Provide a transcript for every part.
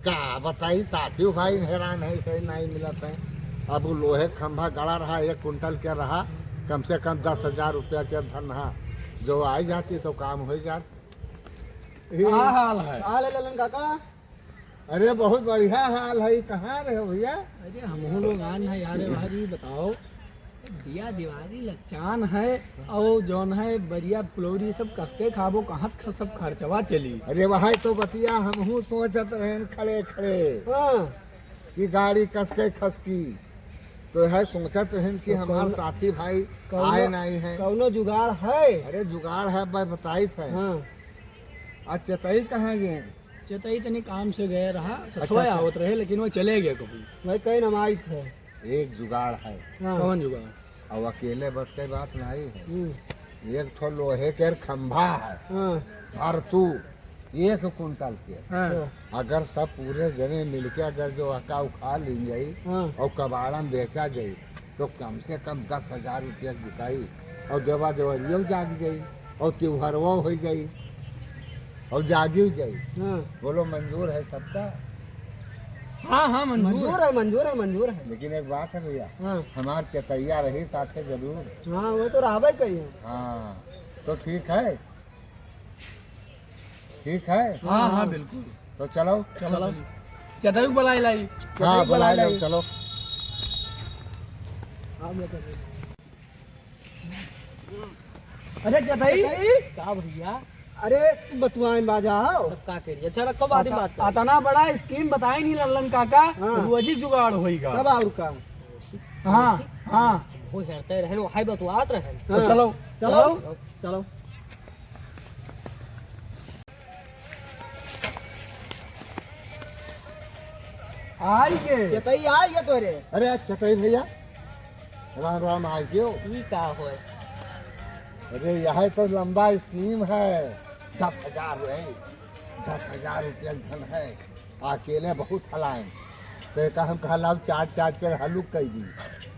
का बताई साथियों भाई हैरान है, सही नहीं मिलता है। अब वो लोहे खंभा गड़ा रहा 1 कुंटल के रहा, कम से कम 10,000 रुपया के धन हा, जो आई जाती तो काम हो जात। हाल है हाल है ललन काका। अरे बहुत बढ़िया हाल है। कहाँ रहे हो भैया? अरे हम लोग आन है यार भाई बताओ, दिया दिवाली लचान है और जौन है बढ़िया फुलौरी सब कसके खाबो, कहाँ से सब खर्चवा चली। अरे वहाँ तो बतिया हमहू सोचत रहे खड़े खड़े हाँ कि गाड़ी कसके खसकी, तो है सोचत रहे कि तो हमारे साथी भाई आए नहीं है। कौनो जुगाड़ है? अरे जुगाड़ है, मैं बताई थे। हाँ आज चतई कहाँ गए? चतई तनी काम से गए रहा, अच्छा। थोड़ा आवत रहे लेकिन वो चले गए कभी। भाई कई नमाई थे। एक जुगाड़ है, हाँ कौन जुगाड़? अब अकेले बस की बात नहीं है। हम्म, एक ठो लोहे के खंभा है हाँ भरतू 1 कुंटल के। हाँ। अगर सब पूरे जने मिलके अगर जो अका उखा ली जाई हाँ और कबाड़ा में बेचा जाई तो कम से कम 10,000 रुपया बिकाई, और देवा देवरियो जाग जाई और त्योहारवा हो जाई और जागी जाई। हाँ बोलो मंजूर है सबका? हाँ मंजूर मंजूर है, मंजूर है, मंजूर है। लेकिन एक बात है भैया, हाँ हमार चतैया रही साथे जरूर। हाँ वो तो रहबे कही। हाँ तो ठीक है, ठीक है। हाँ हाँ बिल्कुल। तो चलो चलो चतई को बुलाई लाई। हाँ बुला लो, लाई। चलो। अरे चतई का भैया? अरे तू बतुआई बाजा हो का करिए। चलो कब आदि बात कर। अतना बड़ा स्कीम बताई नहीं लल्लन काका, हाँ। रोजी जुगाड़ होईगा। कब और का? हाँ हाँ वो हेरते रहे, वो हाय बतुआत रहे। तो चलो चलो चलो। आई के चतई आई है तोरे। अरे चतई भैया, राम राम आ गयो। ई का होए? अरे यह तो लंबा स्कीम है। 10,000 है, 10,000 रुपया धन है। अकेले बहुत हलाए तो एक हम कहला चाट चाट कर हलुक कह दी,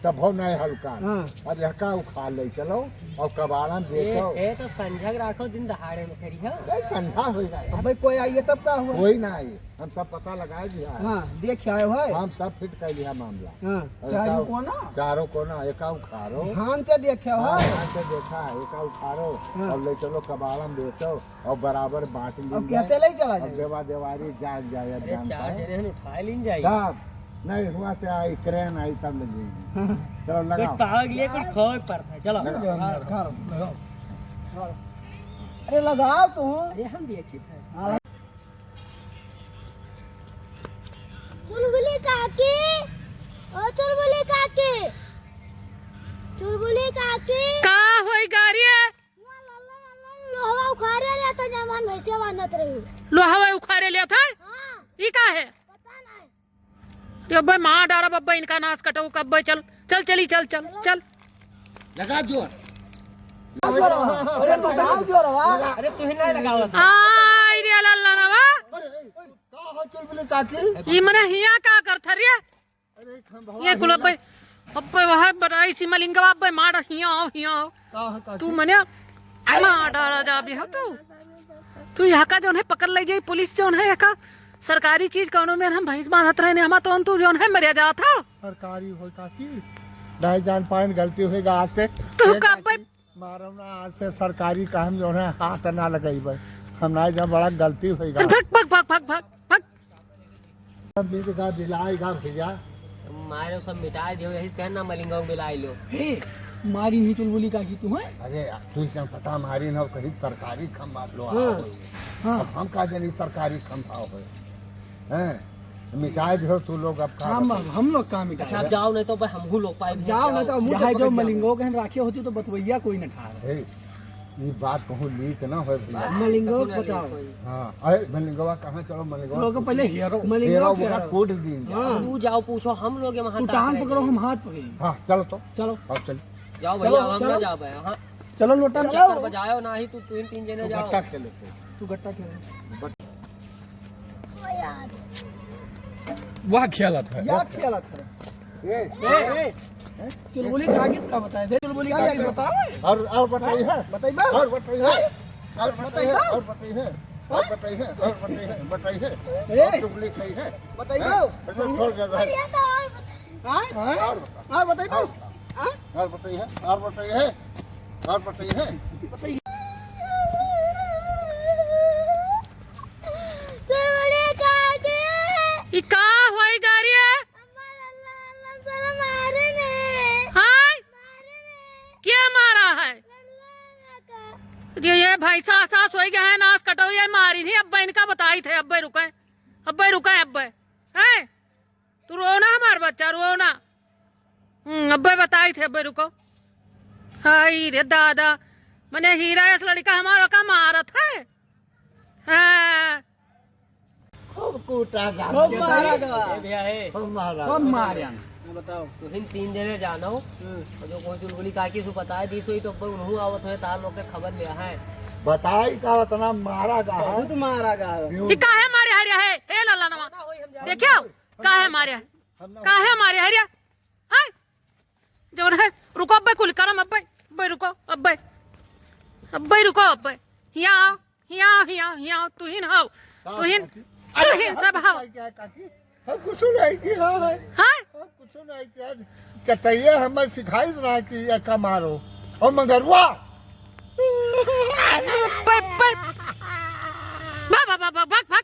तब हो नहीं हल्का। हाँ। अब यका उखा ले चलो और कबाड़ा में बेचो। ए तो संझक राखो, दिन दहाड़े में करी है। अरे संधा हो गया, भाई कोई आई है तब का हुआ? कोई ना आई, हम सब पता लगाए दिया है। हाँ देख आए भाई। हम सब फिट कर लिया मामला। हाँ चारों को ना चारों को ना एका उखाड़ो। ध्यान से देखे हाँ, भाई। यहाँ से देखा है, एका उखाड़ो हाँ। और ले चलो कबाड़ा में बेचो और बराबर बांट अब लीजिए। कहते ले चला अब जाए। देवा देवारी जाग जाए। अब जानता है। उठा लीन जाए। साहब नहीं हुआ से आई क्रेन आई तब लगेगी। चलो लगाओ। चलो लगाओ। अरे लगाओ तुम। अरे हम देखे थे। चुलबुली काकी, ओ चुलबुली काकी, चुलबुली काकी। का होई गाड़िया? लोहा उखाड़े ले तो जमान भैंसे बांधत रही। लोहावा उखाड़े लिया था? हाँ ई का है? पता नहीं। अब्बे माँ डारा बब्बा इनका नाश कटो कब्बे चल चल चली चल चल चल। लगा जोर। अरे लगाओ जो रवा। अरे तू ही नहीं लगाओ। आई रे लल्ला नवा का हो चुलबुली काकी? ई मने हिया का कर थरिया? अरे खंभवा ये कुल अब्बे अब्बे वह बड़ाई सी मलिंगवा अब्बे मार हिया आओ का है काकी? तू मने माँ डारा जा भी हो तू यहाँ का जोन है पकड़ ले जाई पुलिस जोन है का सरकारी चीज कौनो में हम भैंस बांधत रहे हम तो तू जोन है मरिया जा था। सरकारी हो काकी, नहीं जान पाए गलती होगा आज से। तू ये का काकी, मारो ना आज से सरकारी काम जो है हाथ ना लगाई भाई, हम नहीं जब बड़ा गलती होगा। भाग भाग भाग भाग भाग भाग। मिलेगा बिलाएगा भैया। मारो सब मिटा दियो, यही कहना मलिंगा मिलाई लो। मारी नहीं चुलबुली काकी तू है। अरे तू क्या पता मारी ना कहीं सरकारी खंभा लो। हाँ। अब हम का जानी सरकारी खंभा हो हैं, मिटाए दो तू लोग। अब का हम लोग काम मिटा। अच्छा जाओ नहीं तो भाई हमहू लोग पाए। जाओ नहीं तो हमहू यहाँ जो मलिंगो के राखी होती तो बतवैया कोई न ठा। हे, ये बात कहूँ लीक ना हो भैया। मलिंगो बताओ। हाँ अरे मलिंगवा कहाँ? चलो मलिंगवा लोग पहले हेरो तेरा वो कोड दिन। तू जाओ पूछो, हम लोग वहाँ तू टांग पकड़ो हम हाथ पकड़े। हाँ चलो तो चलो अब चल। जाओ भैया, हम ना जाओ भाई। हाँ चलो लोटा चक्कर बजाओ ना ही, तू तीन जने जाओ। गट्टा खेले थे। तू गट्टा खेल। ओ यार वह खेला था या खेला था। ये चुलबुली काकिस का बताए थे। चुलबुली काकिस बताओ। और बताइए है, बताइए और बताइए है, और बताइए है, और बताइए है। और बताइए और बताइए बताइए ए चुगली सही है बताइयो छोड़ कर रहा है ये तो और बता- हां और हां बताइयो हां और बताइए और बताइए और बताइए चूड़ी काके ई का होई गाड़ी है हमारा लाला साला मारे ने हाय मारे ने क्या मारा है लाला का ये भाई सास होई गए हैं नाश कटो ये मारी नहीं अब्बे इनका बताई थे अब्बे रुके अब्बे हैं तू रो ना हमार बच्चा रो ना अब्बे बताई थे अब्बे रुको हाय रे दादा मैंने हीरा इस लड़का हमारा का मारत है हाँ खूब कूटा खूब मारा गवा भैया है खूब मारा कब मारे बताओ तुहिन 3 जने जानो और जो कोई चुलबुली काकी सु बताए दी सोई तो उन्हू आवत है तार लोग के खबर लिया है बताई का उतना मारा का है बहुत मारा गवा ये काहे मारे हरिया है ए लाला नमा देखियो काहे मारे है काहे मारे हरिया हाय जोर है रुको अब्बे कुल करम अब्बे रुको अब्बे रुको अब्बे हिया तुहिन हाउ तुहिन सब हाउ क्या काकी हम कुछ नहीं की है हाय हम कुछ नहीं किया चटैया हमें सिखाई रहा कि ये का मारो और मंगरुआ भाग